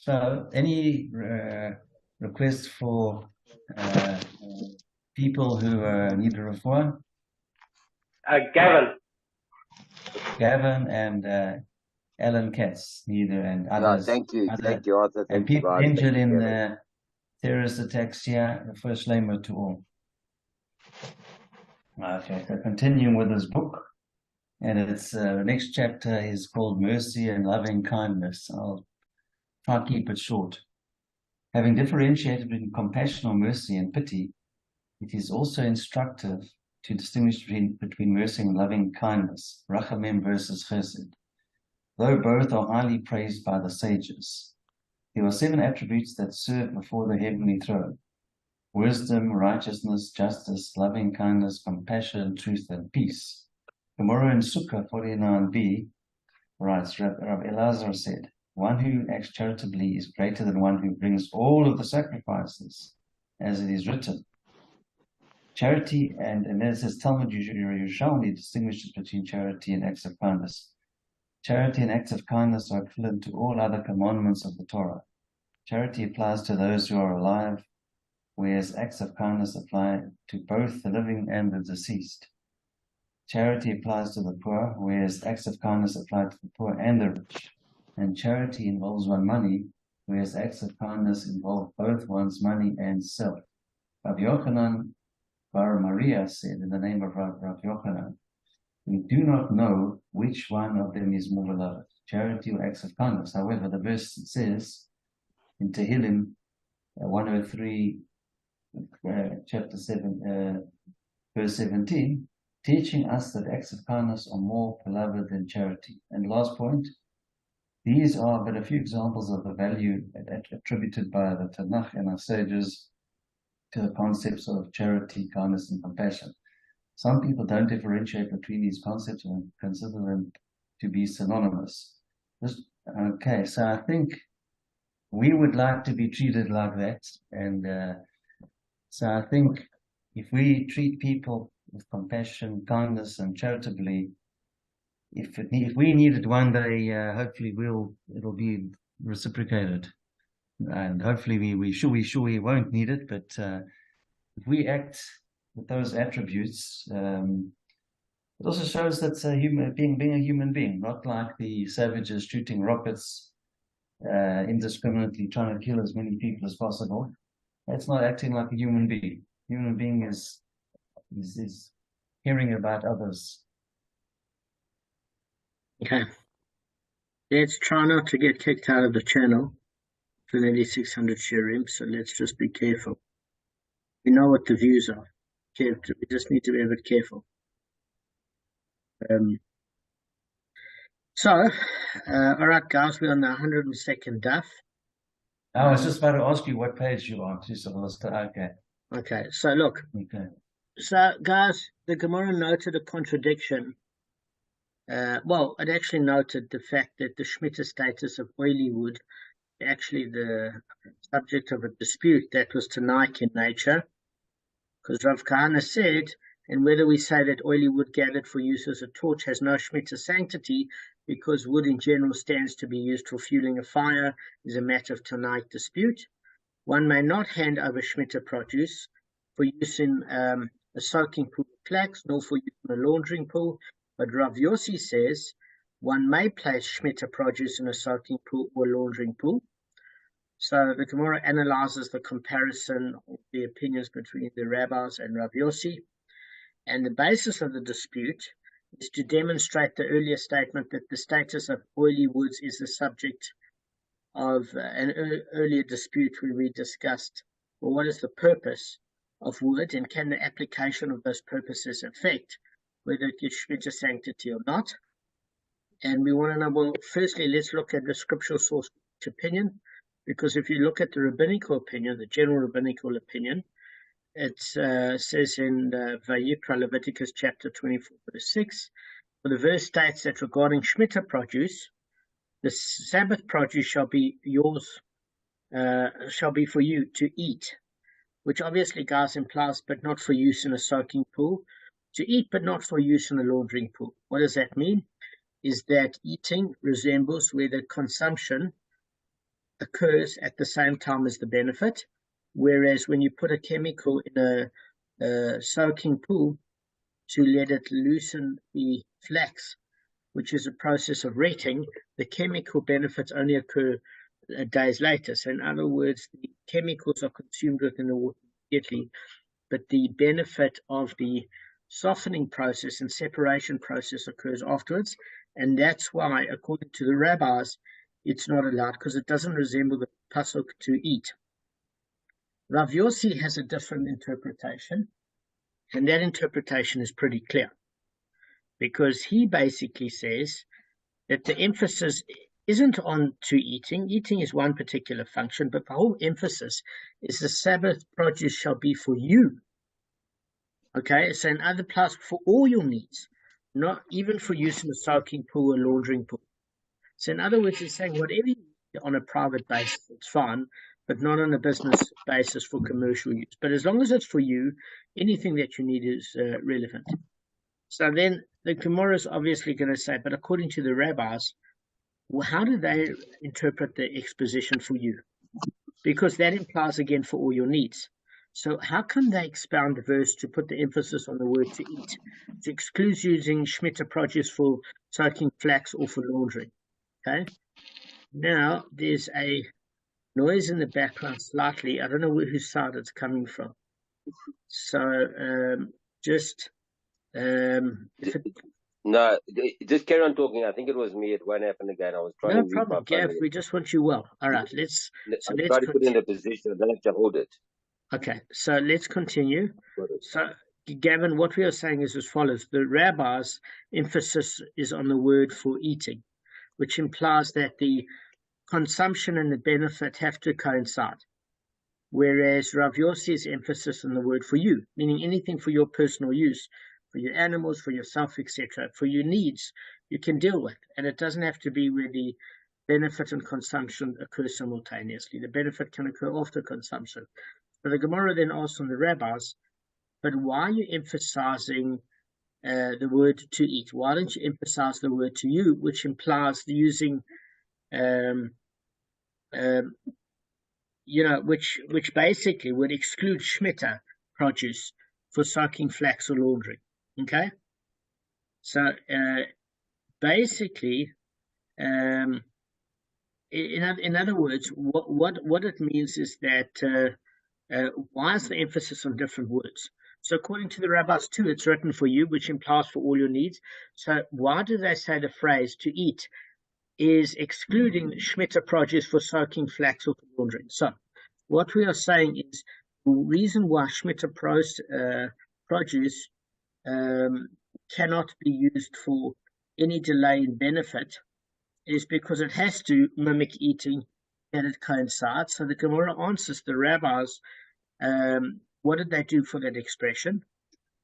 So, any requests for people who need a refuah? Gavin and Alan Katz, neither, and others. Thank you, Arthur. And people injured in terrorist attacks here, the first lamer to all. Okay, so continuing with this book, and it's the next chapter is called Mercy and Loving Kindness. I'll try to keep it short. Having differentiated between compassion or mercy and pity, it is also instructive to distinguish between mercy and loving kindness, rachamim versus chesed. Though both are highly praised by the sages, there are 7 attributes that serve before the heavenly throne: wisdom, righteousness, justice, loving kindness, compassion, truth, and peace. Gemara in Sukkah 49b writes, Rav Elazar said, one who acts charitably is greater than one who brings all of the sacrifices, as it is written. Charity, and then it says Talmud Yerushalmi distinguishes between charity and acts of kindness. Charity and acts of kindness are equivalent to all other commandments of the Torah. Charity applies to those who are alive, whereas acts of kindness apply to both the living and the deceased. Charity applies to the poor, whereas acts of kindness apply to the poor and the rich. And charity involves one's money, whereas acts of kindness involve both one's money and self. Rav Yochanan Bar Maria said, in the name of Rav Yochanan, we do not know which one of them is more beloved, charity or acts of kindness. However, the verse says in Tehillim 103, chapter 7, verse 17, teaching us that acts of kindness are more beloved than charity. And last point, these are but a few examples of the value attributed by the Tanakh and our sages to the concepts of charity, kindness, and compassion. Some people don't differentiate between these concepts and consider them to be synonymous. Okay, so I think we would like to be treated like that. And so I think if we treat people with compassion, kindness, and charitably, if we need it one day, hopefully it'll be reciprocated. And hopefully we won't need it, but if we act with those attributes, it also shows that being a human being, not like the savages shooting rockets indiscriminately, trying to kill as many people as possible. That's not acting like a human being. Human being is caring about others. Okay. Let's try not to get kicked out of the channel for nearly 600 shirim, so let's just be careful. We know what the views are. We just need to be a bit careful. All right, guys, we're on the 102nd daf. I was just about to ask you what page you're on. Okay, so look. Okay. So, guys, the Gemara noted a contradiction. Well, it actually noted the fact that the Shemitah status of oily wood actually the subject of a dispute that was Tanaic in nature, because Rav Kahana said, and whether we say that oily wood gathered for use as a torch has no Shemitah sanctity, because wood in general stands to be used for fueling a fire, is a matter of Tanaic dispute. One may not hand over Shemitah produce for use in a soaking pool of flax, nor for use in a laundering pool, but Rav Yossi says one may place Shemitah produce in a soaking pool or laundering pool. So the Gemara analyzes the comparison of the opinions between the rabbis and Rav Yossi. And the basis of the dispute is to demonstrate the earlier statement that the status of oily woods is the subject of an earlier dispute where we discussed, well, what is the purpose of wood and can the application of those purposes affect whether it gives Shemitah sanctity or not. And we want to know, well, firstly, let's look at the scriptural source opinion, because if you look at the rabbinical opinion, the general rabbinical opinion, it says in Vayikra, Leviticus chapter 24, verse 6, for the verse states that regarding Shemitah produce, the Sabbath produce shall be yours, shall be for you to eat, which obviously, guys, implies but not for use in a soaking pool, to eat but not for use in a laundering pool. What does that mean? Is that eating resembles where the consumption occurs at the same time as the benefit, whereas when you put a chemical in a soaking pool to let it loosen the flax, which is a process of retting, the chemical benefits only occur days later. So in other words, the chemicals are consumed within the water immediately, but the benefit of the softening process and separation process occurs afterwards. And that's why, according to the rabbis, it's not allowed, because it doesn't resemble the pasuk to eat. Rav Yossi has a different interpretation, and that interpretation is pretty clear, because he basically says that the emphasis isn't on to eating. Eating is one particular function, but the whole emphasis is the Sabbath produce shall be for you. Okay, so in other place for all your needs, not even for use in a soaking pool or laundering pool. So in other words, he's saying whatever you need on a private basis, it's fine, but not on a business basis for commercial use. But as long as it's for you, anything that you need is relevant. So then the Gemara is obviously going to say, but according to the rabbis, well, how do they interpret the exposition for you? Because that implies again for all your needs. So how can they expound the verse to put the emphasis on the word to eat, to exclude using Shemitah produce for soaking flax or for laundering? Okay. Now there's a noise in the background slightly. I don't know whose side it's coming from. So just if it, no, just carry on talking. I think it was me. It won't happen again. I was trying to no problem, Gav. We just want you well. All right, let's try to put in a position. I don't have to hold it. Okay, so let's continue. So, Gavin, what we are saying is as follows. The rabbi's emphasis is on the word for eating, which implies that the consumption and the benefit have to coincide. Whereas Rav Yossi's emphasis on the word for you, meaning anything for your personal use, for your animals, for yourself, etc., for your needs, you can deal with. And it doesn't have to be where the benefit and consumption occur simultaneously. The benefit can occur after consumption. So the Gemara then asks on the rabbis, but why are you emphasizing the word to eat? Why don't you emphasize the word to you, which implies the using, which basically would exclude Shemitah produce for soaking flax or laundry. Okay, so basically, in other words, what it means is that. Why is the emphasis on different words? So according to the rabbis too, it's written for you, which implies for all your needs. So why do they say the phrase to eat is excluding Shemitah produce for soaking flax or for laundering? So what we are saying is the reason why Shemitah produce cannot be used for any delay in benefit is because it has to mimic eating and it coincides. So the Gemara answers the rabbis, what did they do for that expression?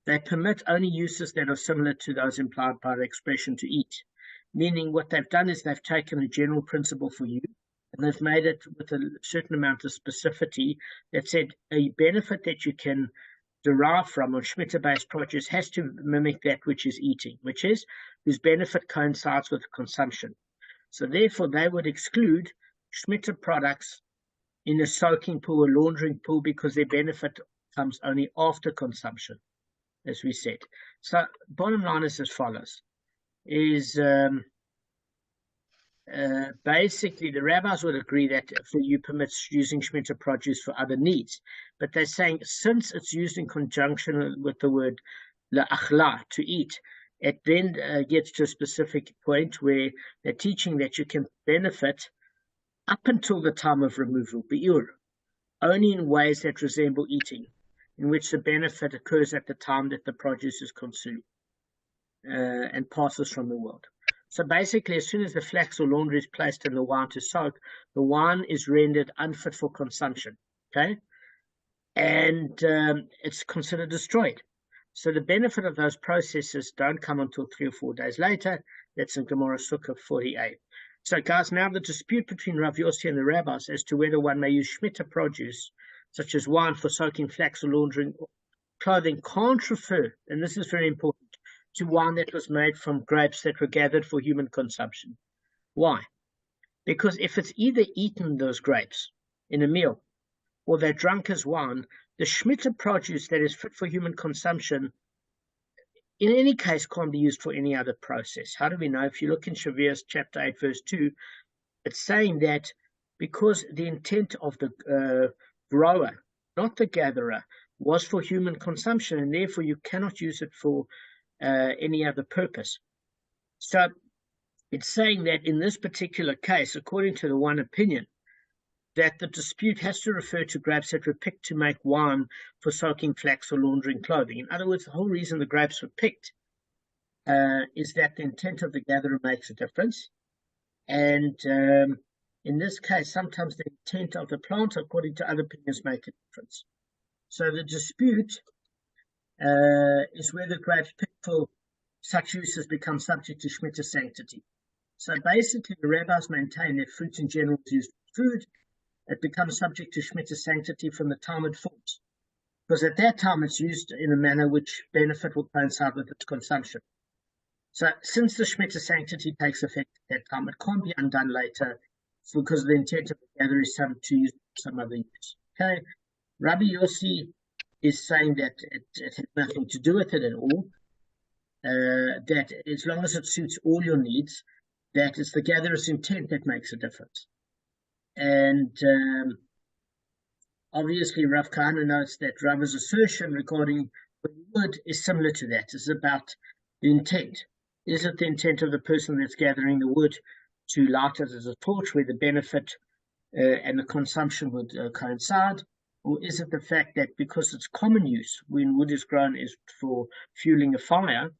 They permit only uses that are similar to those implied by the expression to eat. Meaning what they've done is they've taken a general principle for you and they've made it with a certain amount of specificity that said a benefit that you can derive from on Shemitah-based produce has to mimic that which is eating, which is whose benefit coincides with consumption. So therefore they would exclude Shemitah products in a soaking pool or laundering pool because their benefit comes only after consumption, as we said. So bottom line is as follows, is basically the rabbis would agree that for you permits using Shemitah produce for other needs. But they're saying since it's used in conjunction with the word la'achla, to eat, it then gets to a specific point where they're teaching that you can benefit up until the time of removal, bi'ur, only in ways that resemble eating, in which the benefit occurs at the time that the produce is consumed and passes from the world. So basically, as soon as the flax or laundry is placed in the wine to soak, the wine is rendered unfit for consumption, okay? And it's considered destroyed. So the benefit of those processes don't come until 3 or 4 days later. That's in Gemara Sukkah 48. So, guys, now the dispute between Rav Yossi and the rabbis as to whether one may use Shemitah produce, such as wine for soaking flax or laundering clothing, can't refer, and this is very important, to wine that was made from grapes that were gathered for human consumption. Why? Because if it's either eaten, those grapes, in a meal, or they're drunk as wine, the Shemitah produce that is fit for human consumption, in any case, can't be used for any other process. How do we know? If you look in Shavuos chapter 8, verse 2, it's saying that because the intent of the grower, not the gatherer, was for human consumption, and therefore you cannot use it for any other purpose. So it's saying that in this particular case, according to the one opinion, that the dispute has to refer to grapes that were picked to make wine for soaking flax or laundering clothing. In other words, the whole reason the grapes were picked is that the intent of the gatherer makes a difference. And in this case, sometimes the intent of the plant, according to other opinions, make a difference. So the dispute is whether grapes picked for such uses become subject to Shemitah sanctity. So basically, the rabbis maintain that fruit in general is used for food. It becomes subject to Shemitah sanctity from the Talmud forms, because at that time it's used in a manner which benefit will coincide with its consumption. So since the Shemitah sanctity takes effect at that time, it can't be undone later because the intent of the gatherer is to use some other use. Okay, Rabbi Yossi is saying that it has nothing to do with it at all, that as long as it suits all your needs, that it's the gatherer's intent that makes a difference. And obviously, Rav Kahana notes that Rav's assertion regarding the wood is similar to that. It's about the intent. Is it the intent of the person that's gathering the wood to light it as a torch where the benefit and the consumption would coincide? Or is it the fact that because it's common use, when wood is grown is for fueling a fire,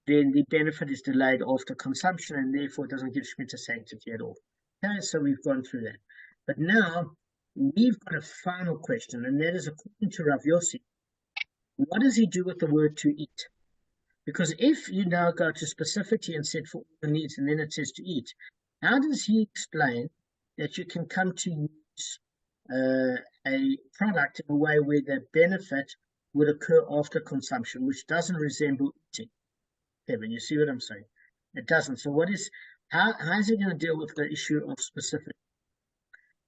then the benefit is delayed after consumption and therefore it doesn't give Shemitah sanctity at all? Okay, so we've gone through that. But now we've got a final question, and that is, according to Rav Yossi, what does he do with the word to eat? Because if you now go to specificity and said for all the needs, and then it says to eat, how does he explain that you can come to use a product in a way where the benefit would occur after consumption, which doesn't resemble eating? Kevin, you see what I'm saying? It doesn't. So how is he going to deal with the issue of specific?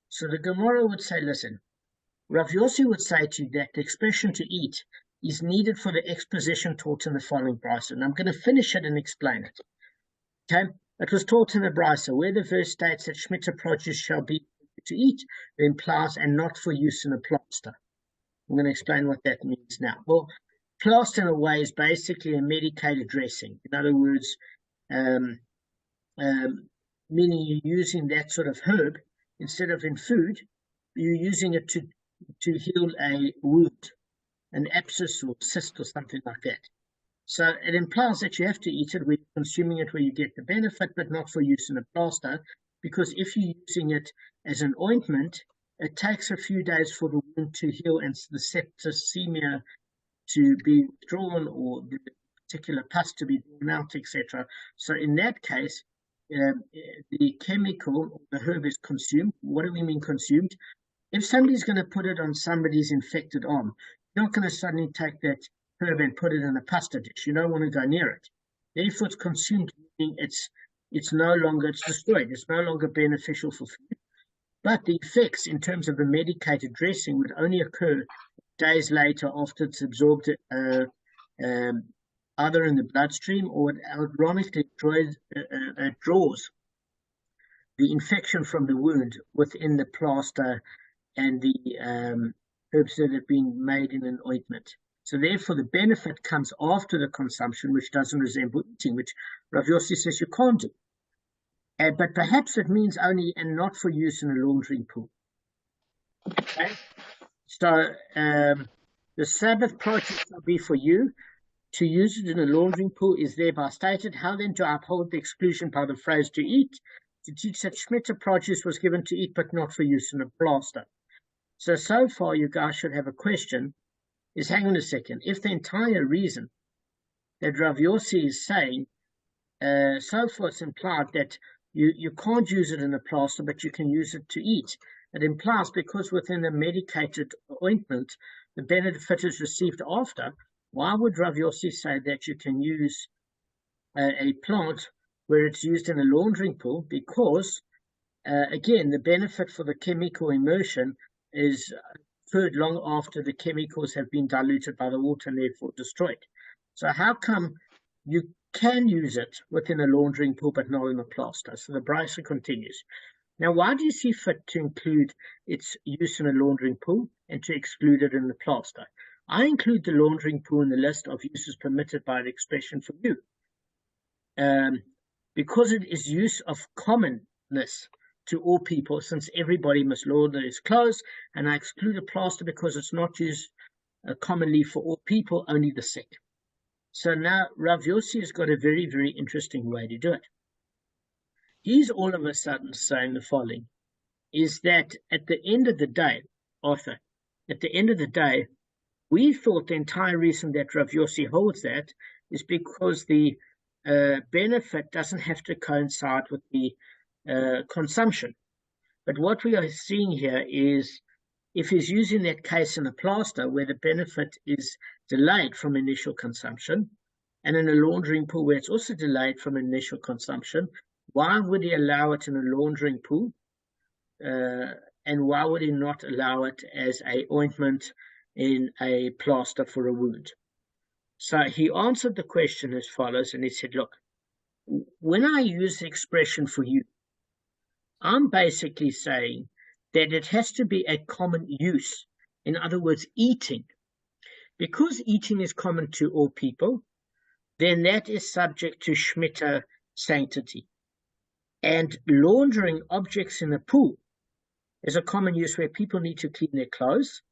So the Gemara would say, listen, Rav Yossi would say to you that the expression to eat is needed for the exposition taught in the following brisa. And I'm going to finish it and explain it. Okay? It was taught in the brisa where the verse states that Shemitah produce shall be to eat, it implies, and not for use in a plaster. I'm going to explain what that means now. Well, plaster in a way is basically a medicated dressing. In other words, meaning you're using that sort of herb instead of in food, you're using it to heal a wound, an abscess or cyst or something like that. So it implies that you have to eat it, where you're consuming it where you get the benefit, but not for use in a plaster, because if you're using it as an ointment, it takes a few days for the wound to heal and the septicemia to be withdrawn or the particular pus to be drawn out, etc. So in that case, the chemical or the herb is consumed. What do we mean consumed? If somebody's going to put it on somebody's infected arm, you're not going to suddenly take that herb and put it in a pasta dish. You don't want to go near it. Therefore, it's consumed, meaning it's destroyed. It's no longer beneficial for food. But the effects in terms of the medicated dressing would only occur days later after it's absorbed either in the bloodstream, or it ironically draws the infection from the wound within the plaster and the herbs that have been made in an ointment. So therefore the benefit comes after the consumption, which doesn't resemble eating, which Rav Yossi says you can't do. But perhaps it means only and not for use in a laundering pool. Okay? So the Sabbath produce will be for you. To use it in a laundering pool is thereby stated. How then to uphold the exclusion by the phrase to eat? To teach that Shemitah produce was given to eat, but not for use in a plaster. So far you guys should have a question, is hang on a second. If the entire reason that Rav Yossi is saying, so far it's implied that you can't use it in a plaster, but you can use it to eat. It implies because within a medicated ointment, the benefit is received after. Why would Rav Yossi say that you can use a plant where it's used in a laundering pool? Because again, the benefit for the chemical immersion is occurred long after the chemicals have been diluted by the water and therefore destroyed. So how come you can use it within a laundering pool but not in a plaster? So the brisa continues. Now, why do you see fit to include its use in a laundering pool and to exclude it in the plaster? I include the laundering pool in the list of uses permitted by the expression for you, because it is use of commonness to all people, since everybody must launder his clothes, and I exclude a plaster because it's not used commonly for all people, only the sick. So now Rav Yossi has got a very, very interesting way to do it. He's all of a sudden saying the following, is that at the end of the day, Arthur, at the end of the day, we thought the entire reason that Rav Yossi holds that is because the benefit doesn't have to coincide with the consumption. But what we are seeing here is, if he's using that case in a plaster where the benefit is delayed from initial consumption, and in a laundering pool where it's also delayed from initial consumption, why would he allow it in a laundering pool? And why would he not allow it as an ointment in a plaster for a wound? So he answered the question as follows, and he said, look, when I use the expression for you, I'm basically saying that it has to be a common use. In other words, eating. Because eating is common to all people, then that is subject to Shemitah sanctity. And laundering objects in a pool is a common use where people need to clean their clothes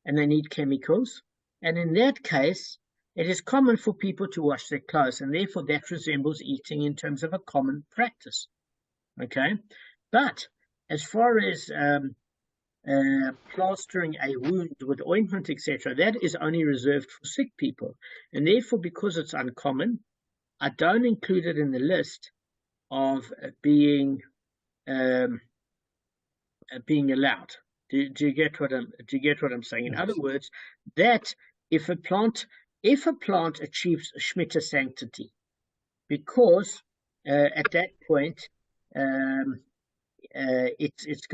and they need chemicals. And in that case, it is common for people to wash their clothes, and therefore that resembles eating in terms of a common practice. Okay? But as far as plastering a wound with ointment, etc., that is only reserved for sick people. And therefore, because it's uncommon, I don't include it in the list of being allowed. Do you get what I'm saying? In other words, that if a plant achieves Shemitah sanctity, because at that point it's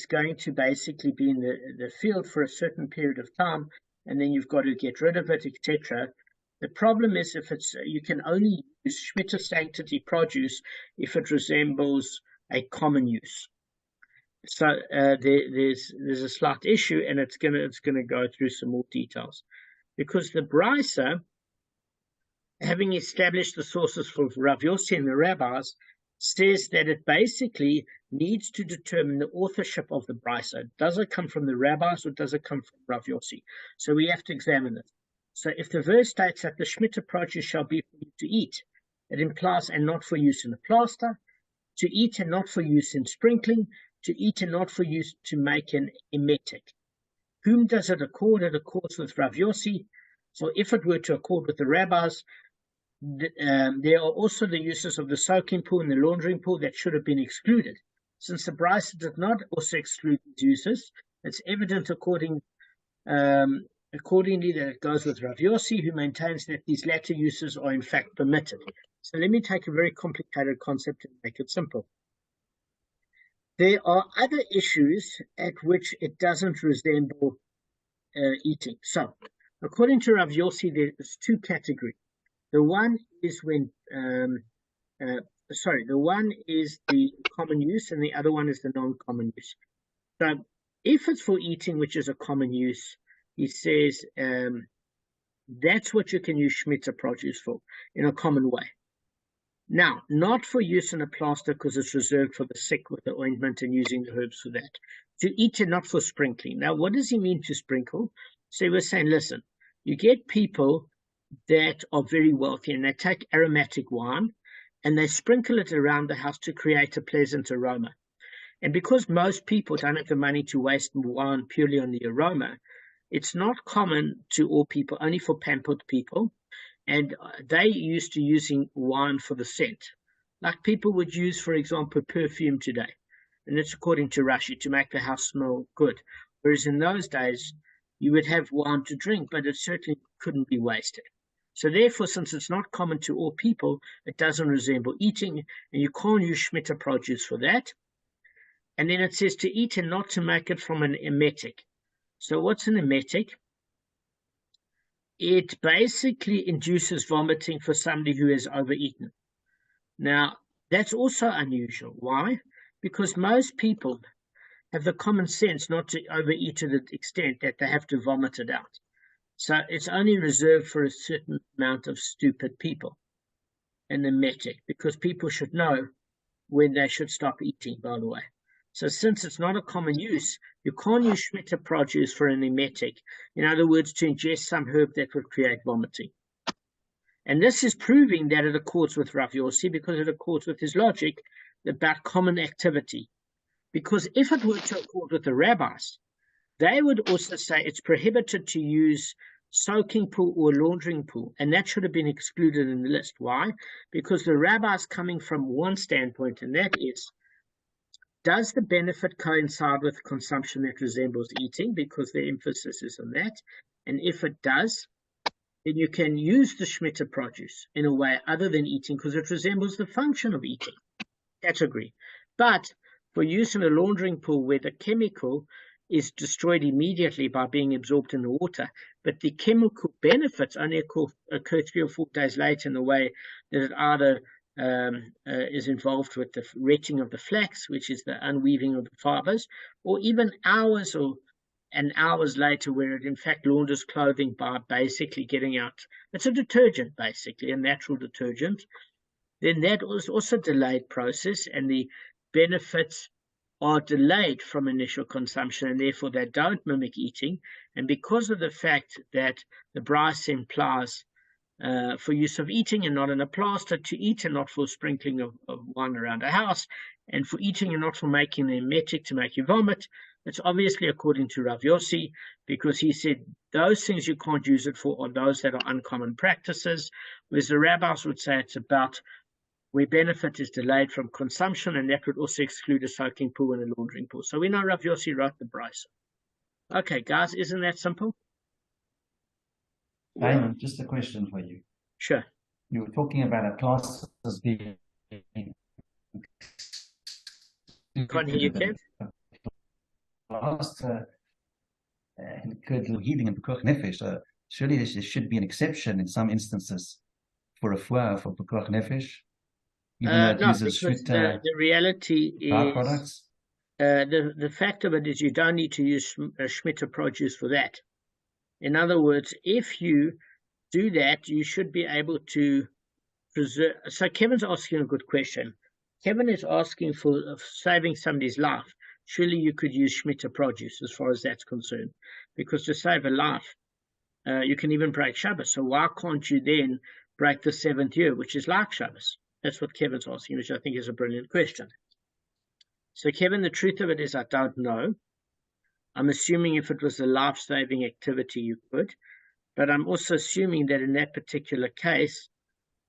going to basically be in the field for a certain period of time, and then you've got to get rid of it, etc. The problem is, if you can only use Shemitah sanctity produce if it resembles a common use. So there's a slight issue, and it's gonna go through some more details, because the brisa, having established the sources for Rav Yossi and the rabbis, says that it basically needs to determine the authorship of the brisa. Does it come from the rabbis or does it come from Rav Yossi? So we have to examine it. So if the verse states that the Shemitah produce shall be for you to eat, it implies and not for use in a plaster, to eat and not for use in sprinkling, to eat and not for use to make an emetic. Whom does it accord? It accords with Rav Yossi. So if it were to accord with the rabbis, there are also the uses of the soaking pool and the laundering pool that should have been excluded. Since the brisa did not also exclude these uses, it's evident accordingly that it goes with Rav Yossi, who maintains that these latter uses are in fact permitted. So let me take a very complicated concept and make it simple. There are other issues at which it doesn't resemble eating. So, according to Rav Yossi, there's two categories. The one is when, the one is the common use, and the other one is the non-common use. So, if it's for eating, which is a common use, he says that's what you can use Shemitah produce for in a common way. Now, not for use in a plaster because it's reserved for the sick with the ointment and using the herbs for that. To eat and not for sprinkling. Now, what does he mean to sprinkle? So he was saying, listen, you get people that are very wealthy and they take aromatic wine and they sprinkle it around the house to create a pleasant aroma. And because most people don't have the money to waste wine purely on the aroma, it's not common to all people, only for pampered people. And they used to using wine for the scent, like people would use, for example, perfume today. And it's according to Rashi, to make the house smell good. Whereas in those days, you would have wine to drink, but it certainly couldn't be wasted. So therefore, since it's not common to all people, it doesn't resemble eating, and you can't use Shemitah produce for that. And then it says to eat and not to make it from an emetic. So what's an emetic? It basically induces vomiting for somebody who has overeaten. Now, that's also unusual. Why? Because most people have the common sense not to overeat to the extent that they have to vomit it out. So it's only reserved for a certain amount of stupid people, an emetic, because people should know when they should stop eating, by the way. So since it's not a common use, you can't use Shemitah produce for an emetic. In other words, to ingest some herb that would create vomiting. And this is proving that it accords with Rav Yossi, because it accords with his logic about common activity. Because if it were to accord with the rabbis, they would also say it's prohibited to use soaking pool or laundering pool, and that should have been excluded in the list. Why? Because the rabbis coming from one standpoint, and that is, does the benefit coincide with consumption that resembles eating? Because the emphasis is on that. And if it does, then you can use the Shemitah produce in a way other than eating, because it resembles the function of eating category. But for use in a laundering pool where the chemical is destroyed immediately by being absorbed in the water, but the chemical benefits only occur 3 or 4 days later in the way that it either is involved with the retching of the flax, which is the unweaving of the fibers, or even hours later, where it in fact launders clothing by basically getting out. It's a detergent, basically, a natural detergent. Then that was also a delayed process, and the benefits are delayed from initial consumption, and therefore they don't mimic eating. And because of the fact that the Bryce implies for use of eating and not in a plaster, to eat and not for sprinkling of wine around a house, and for eating and not for making an emetic to make you vomit, it's obviously according to Rav Yossi, because he said those things you can't use it for are those that are uncommon practices, whereas the rabbis would say it's about where benefit is delayed from consumption, and that would also exclude a soaking pool and a laundering pool. So we know Rav Yossi wrote the Bryce. Okay, guys, isn't that simple? Damon, just a question for you. Sure. You were talking about a class as being Can't hear you, Kev. Last healing and pekuach nefesh. Surely there should be an exception in some instances for a refuah for pekuach nefesh, even though it No, uses because shmita the reality is byproducts. The fact of it is you don't need to use Shemitah produce for that. In other words, if you do that, you should be able to preserve. So Kevin's asking a good question. Kevin is asking for saving somebody's life. Surely you could use Shemitah produce as far as that's concerned, because to save a life, you can even break Shabbos. So why can't you then break the 7th year, which is like Shabbos? That's what Kevin's asking, which I think is a brilliant question. So Kevin, the truth of it is I don't know. I'm assuming if it was a life-saving activity, you could. But I'm also assuming that in that particular case,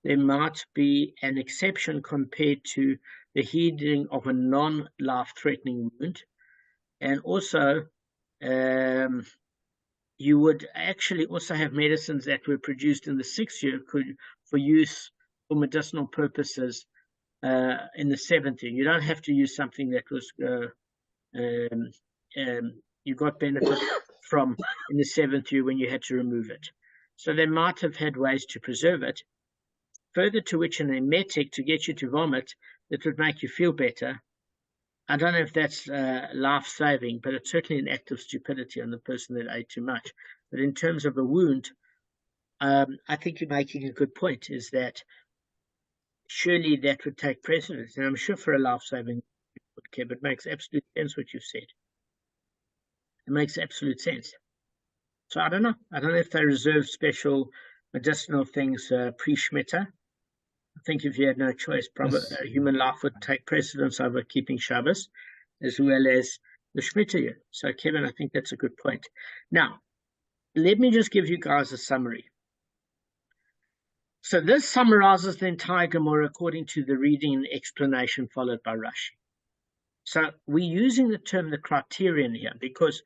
there might be an exception compared to the healing of a non-life-threatening wound. And also, you would actually also have medicines that were produced in the 6th year for use for medicinal purposes in the 7th year. You don't have to use something that was you got benefit from in the 7th year when you had to remove it. So they might have had ways to preserve it. Further to which an emetic to get you to vomit that would make you feel better. I don't know if that's life-saving, but it's certainly an act of stupidity on the person that ate too much. But in terms of a wound, I think you're making a good point, is that surely that would take precedence. And I'm sure for a life-saving, it makes absolute sense what you've said. It makes absolute sense. So I don't know. I don't know if they reserve special medicinal things pre-Shemitah. I think if you had no choice, probably human life would take precedence over keeping Shabbos, as well as the Shemitah year. So Kevin, I think that's a good point. Now, let me just give you guys a summary. So this summarizes the entire Gemara according to the reading and explanation followed by Rashi. So we're using the term the criterion here because,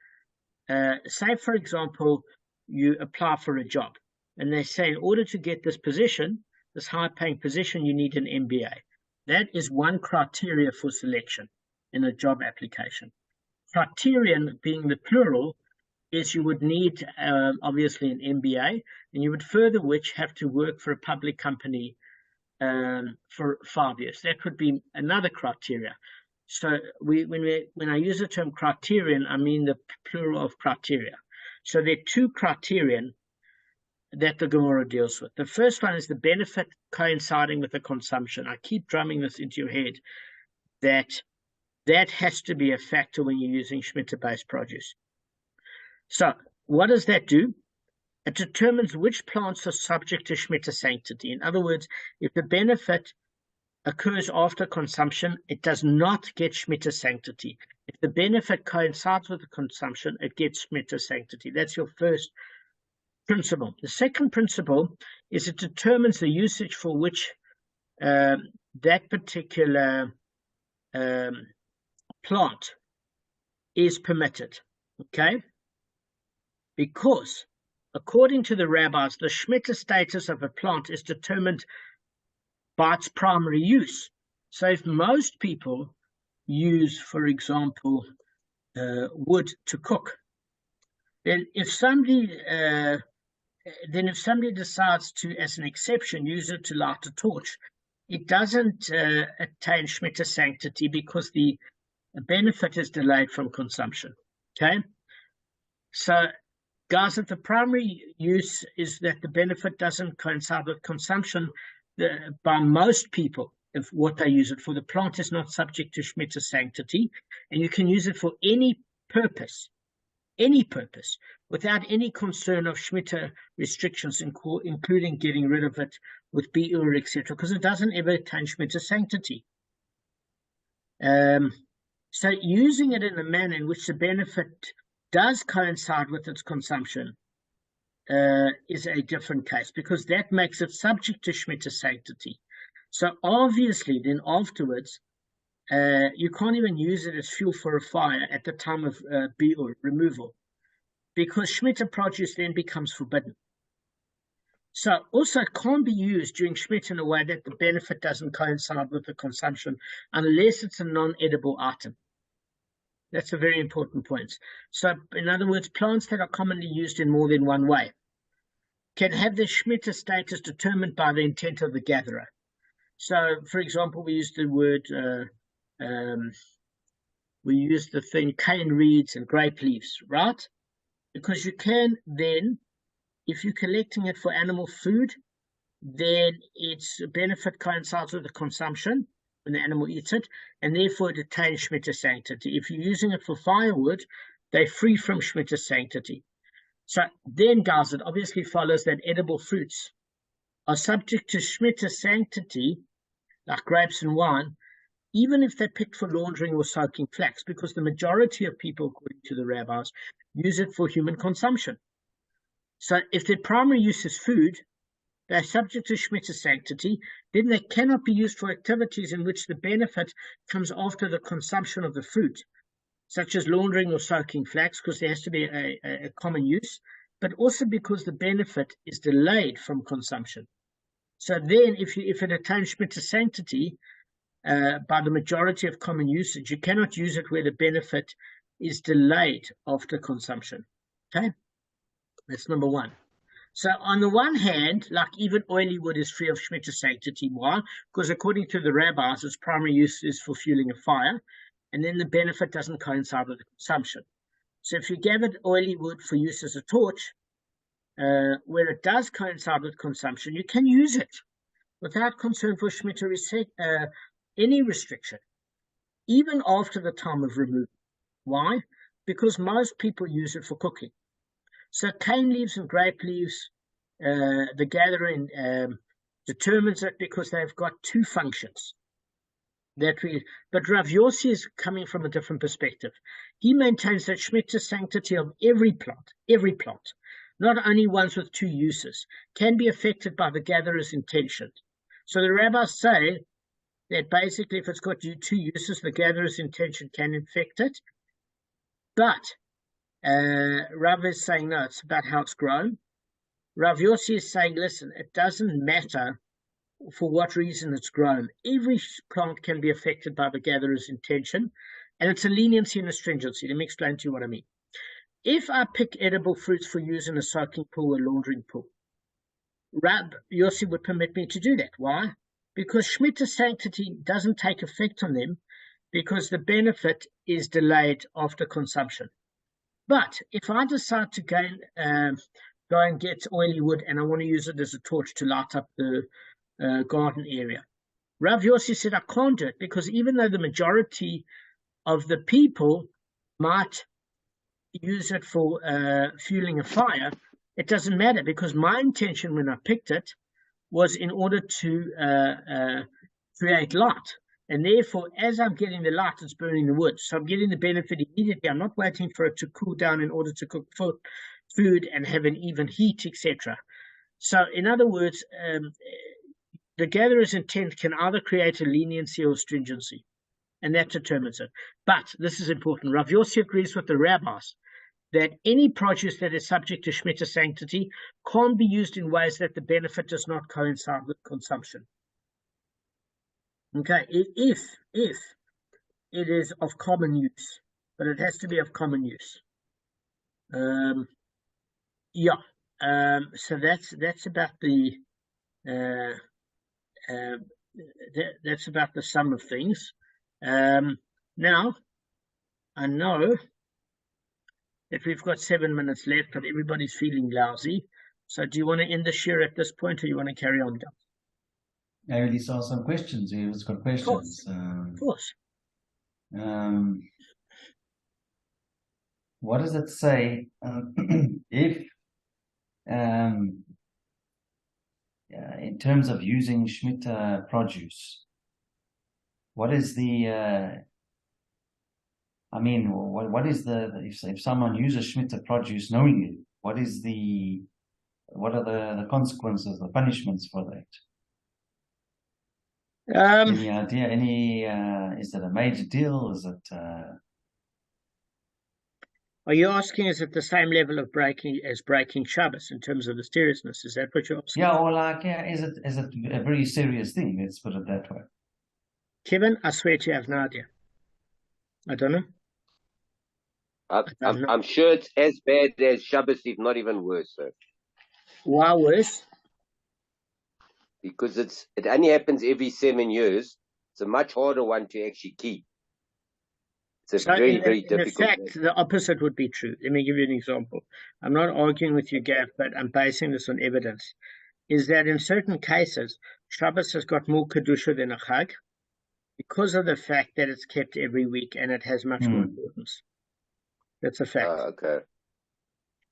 say, for example, you apply for a job And they say in order to get this position, this high-paying position, you need an MBA. That is one criteria for selection in a job application. Criterion, being the plural, is you would need obviously an MBA, and you would further which have to work for a public company for 5 years. That would be another criteria. So when I use the term criterion, I mean the plural of criteria. So there are two criterion that the Gemara deals with. The first one is the benefit coinciding with the consumption. I keep drumming this into your head that has to be a factor when you're using Shemitah-based produce. So what does that do? It determines which plants are subject to Shemitah sanctity. In other words, if the benefit occurs after consumption, it does not get Shemitah sanctity. If the benefit coincides with the consumption, it gets Shemitah sanctity. That's your first principle. The second principle is it determines the usage for which that particular plant is permitted. Okay? Because according to the rabbis, the Shemitah status of a plant is determined by its primary use. So if most people use, for example, wood to cook, then if somebody decides to, as an exception, use it to light a torch, it doesn't attain Shemitah sanctity because the benefit is delayed from consumption. Okay? So, guys, if the primary use is that the benefit doesn't coincide with consumption, by most people, if what they use it for, the plant is not subject to Shemitah sanctity, and you can use it for any purpose, without any concern of Shemitah restrictions, including getting rid of it with bi'ur, etc., because it doesn't ever attain Shemitah sanctity. So using it in a manner in which the benefit does coincide with its consumption is a different case, because that makes it subject to Shemitah sanctity. So obviously then afterwards, you can't even use it as fuel for a fire at the time of bi'ur, removal, because Shemitah produce then becomes forbidden. So also it can't be used during Shemitah in a way that the benefit doesn't coincide with the consumption unless it's a non-edible item. That's a very important point. So in other words, plants that are commonly used in more than one way can have their Shemitah status determined by the intent of the gatherer. So, for example, we use the word, we use the thing cane reeds and grape leaves, right? Because you can then, if you're collecting it for animal food, then its benefit coincides with the consumption when the animal eats it, and therefore it attains Shemitah sanctity. If you're using it for firewood, they're free from Shemitah sanctity. So then, guys, it obviously follows that edible fruits are subject to Shemitah sanctity, like grapes and wine, even if they're picked for laundering or soaking flax, because the majority of people, according to the rabbis, use it for human consumption. So if their primary use is food, they're subject to Shemitah sanctity, then they cannot be used for activities in which the benefit comes after the consumption of the fruit, such as laundering or soaking flax, because there has to be a common use, but also because the benefit is delayed from consumption. So then if it attains Shemitah sanctity by the majority of common usage, you cannot use it where the benefit is delayed after consumption. Okay? That's number one. So on the one hand, like even oily wood is free of Shemitah sanctity. Why? Because according to the rabbis, its primary use is for fueling a fire, and then the benefit doesn't coincide with the consumption. So if you gathered oily wood for use as a torch, where it does coincide with consumption, you can use it without concern for Shemitah any restriction, even after the time of removal. Why? Because most people use it for cooking. So cane leaves and grape leaves, the gathering determines it because they've got two functions. But Rav Yossi is coming from a different perspective. He maintains that Shemitah sanctity of every plant, not only ones with two uses, can be affected by the gatherer's intention. So the rabbis say that basically if it's got two uses, the gatherer's intention can affect it. But Rav is saying no, it's about how it's grown. Rav Yossi is saying, listen, it doesn't matter for what reason it's grown. Every plant can be affected by the gatherer's intention, and it's a leniency and a stringency. Let me explain to you what I mean. If I pick edible fruits for use in a soaking pool or laundering pool, Rav Yossi would permit me to do that. Why? Because Shemitah sanctity doesn't take effect on them because the benefit is delayed after consumption. But if I decide to go and get oily wood and I want to use it as a torch to light up the garden area, Rav Yossi said I can't do it because even though the majority of the people might use it for fueling a fire, it doesn't matter because my intention when I picked it was in order to create light. And therefore, as I'm getting the light, it's burning the wood. So I'm getting the benefit immediately. I'm not waiting for it to cool down in order to cook food and have an even heat, etc. So in other words, the gatherer's intent can either create a leniency or stringency, and that determines it. But this is important. Rav Yossi agrees with the rabbis that any produce that is subject to Shemitah sanctity can't be used in ways that the benefit does not coincide with consumption. Okay, if it is of common use, but it has to be of common use. So that's about the that's about the sum of things. Now I know that we've got 7 minutes left, but everybody's feeling lousy. So do you want to end the share at this point, or you want to carry on, Doug? I already saw some questions. You've got questions. Of course. What does it say if, in terms of using Shemitah produce, what is the, what is the, if someone uses Shemitah produce knowingly, what are the consequences, the punishments for that? Any idea? Is it a major deal? Is it? Are you asking? Is it the same level of breaking Shabbos in terms of the seriousness? Is that what you're asking? Yeah, or is it a very serious thing? Let's put it that way. Kevin, I swear to you, I have no idea. I don't know. I'm sure it's as bad as Shabbos, if not even worse, sir. Why worse? Because it only happens every 7 years. It's a much harder one to actually keep. It's very difficult. In fact, the opposite would be true. Let me give you an example. I'm not arguing with you, Gav, but I'm basing this on evidence. Is that in certain cases, Shabbos has got more Kedusha than a Chag because of the fact that it's kept every week and it has much more importance. That's a fact. Okay.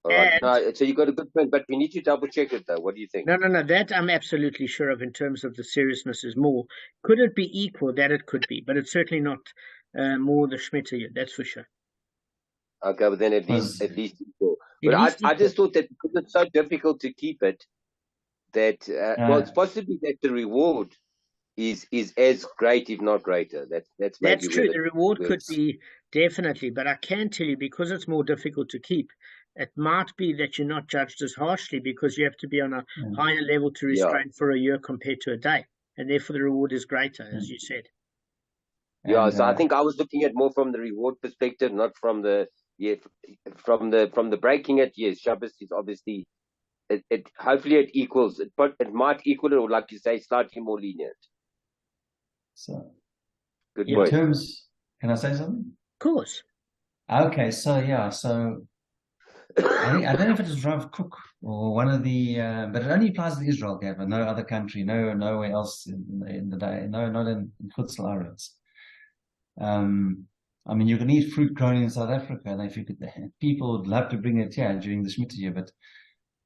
All right. No, so you got a good point, but we need to double check it though. What do you think? No. That I'm absolutely sure of in terms of the seriousness is more. Could it be equal? That it could be, but it's certainly not more the Shemitah year. That's for sure. Okay, but then at least equal. But I just thought that because it's so difficult to keep it, that it's possibly that the reward is as great, if not greater. That's true. The reward could be definitely, but I can tell you because it's more difficult to keep. It might be that you're not judged as harshly because you have to be on a higher level to restrain for a year compared to a day, and therefore the reward is greater, as you said. Yeah, so I think I was looking at more from the reward perspective, not from the from the breaking it. Yes, Shabbos is obviously it hopefully it equals it, but it might equal it, or like you say, slightly more lenient. So, good point. In terms, can I say something? Of course. Okay, so I don't know if it was Rav Kook or one of the, but it only applies to Israel, Gavin. No other country, nowhere else in the day. No, not in Chutz La'aretz. You can eat fruit grown in South Africa, and if you could, people would love to bring it here during the Shemitah year, but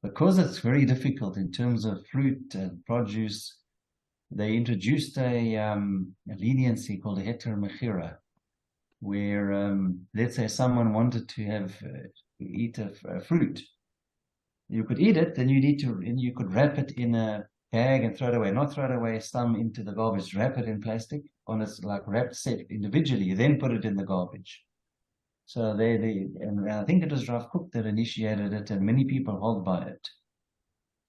because it's very difficult in terms of fruit and produce, they introduced a leniency called a heter mechira, where let's say someone wanted to eat a fruit, you could eat it, then you could wrap it in a bag and throw it away, not throw it away some into the garbage, wrap it in plastic on its wrapped set individually, then put it in the garbage. So and I think it was Rav Kook that initiated it, and many people hold by it.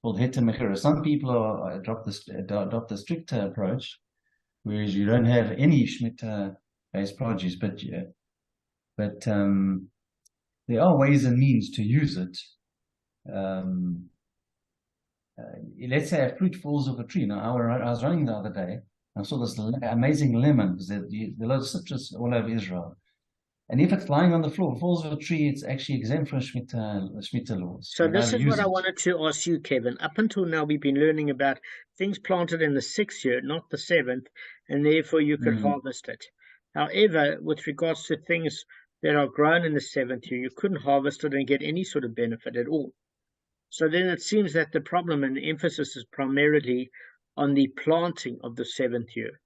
called heter mechira. Some people adopt the stricter approach, whereas you don't have any Shemitah-based produce, but there are ways and means to use it. Let's say a fruit falls off a tree. Now, I was running the other day. I saw this amazing lemon, because there are lots of citrus all over Israel. And if it's lying on the floor, falls off a tree, it's actually exempt from Shemitah laws. So this is what I wanted to ask you, Kevin. Up until now, we've been learning about things planted in the 6th year, not the 7th, and therefore you could harvest it. However, with regards to things that are grown in the 7th year, you couldn't harvest it and get any sort of benefit at all. So then it seems that the problem and the emphasis is primarily on the planting of the 7th year,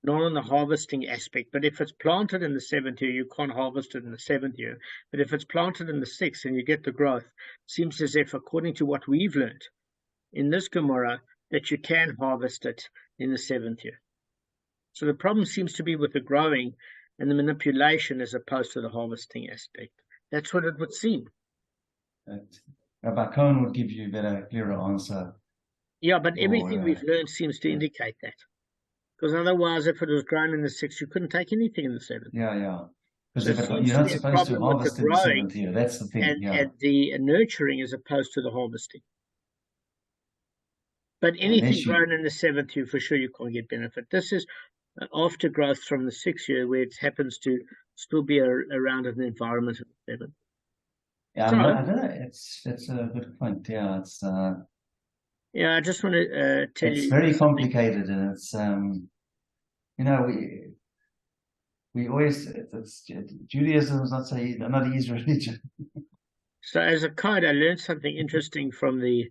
not on the harvesting aspect. But if it's planted in the 7th year, you can't harvest it in the 7th year. But if it's planted in the 6th and you get the growth, it seems as if, according to what we've learned in this Gemara, that you can harvest it in the 7th year. So the problem seems to be with the growing and the manipulation as opposed to the harvesting aspect. That's what it would seem. Rabbi Cohen would give you a better, clearer answer. Yeah, but everything we've learned seems to indicate that. Because otherwise, if it was grown in the 6th, you couldn't take anything in the 7th. Yeah. Because you're not supposed to harvest in the 7th year. That's the thing. And the nurturing as opposed to the harvesting. But anything grown in the 7th year, for sure, you can't get benefit. This is aftergrowth from the 6th year, where it happens to still be around an environment of the 7th. Yeah, so, I don't know. It's a good point. Yeah, it's. Yeah, I just want to tell you. It's very complicated, and it's we always Judaism is not easy religion. So as a Kabb, I learned something interesting from the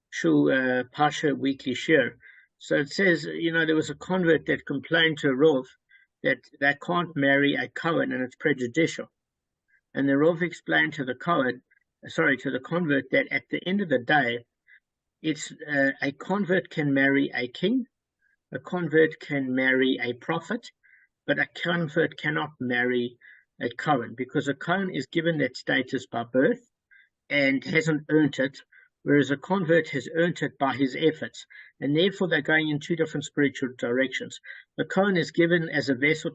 Shul Pasha Weekly Shir. So it says, there was a convert that complained to a Rav that they can't marry a Kohen and it's prejudicial. And the Rav explained to the convert that at the end of the day, it's a convert can marry a king, a convert can marry a prophet, but a convert cannot marry a Kohen, because a Kohen is given that status by birth and hasn't earned it, whereas a convert has earned it by his efforts, and therefore they're going in two different spiritual directions. The Kohen is given as a vessel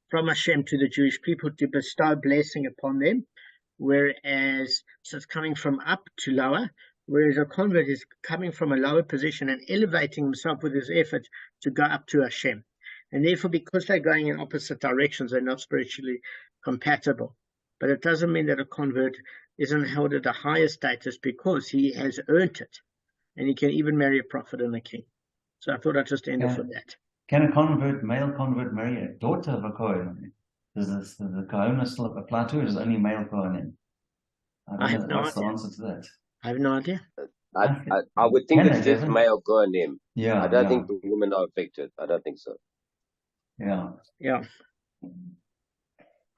from Hashem to the Jewish people to bestow blessing upon them, whereas so it's coming from up to lower, whereas a convert is coming from a lower position and elevating himself with his effort to go up to Hashem. And therefore, because they're going in opposite directions, they're not spiritually compatible. But it doesn't mean that a convert isn't held at a higher status, because he has earned it. And he can even marry a prophet and a king. So I thought I'd just end off with that. Can a male convert, marry a daughter of a Kohen? Does the Kohen still apply to it? Is only male Kohen? I have no idea. What's the answer to that? I have no idea. I would think it's just male Kohanim. Yeah. I don't think the women are affected. I don't think so. Yeah.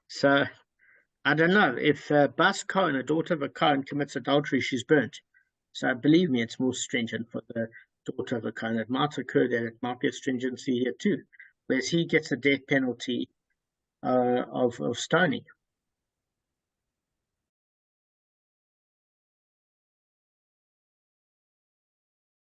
So, I don't know. If Bas Cohen, a daughter of a Cohen, commits adultery, she's burnt. So believe me, it's more stringent for the daughter of a Cohen. It might occur that it might be a stringency here too, whereas he gets a death penalty of stoning.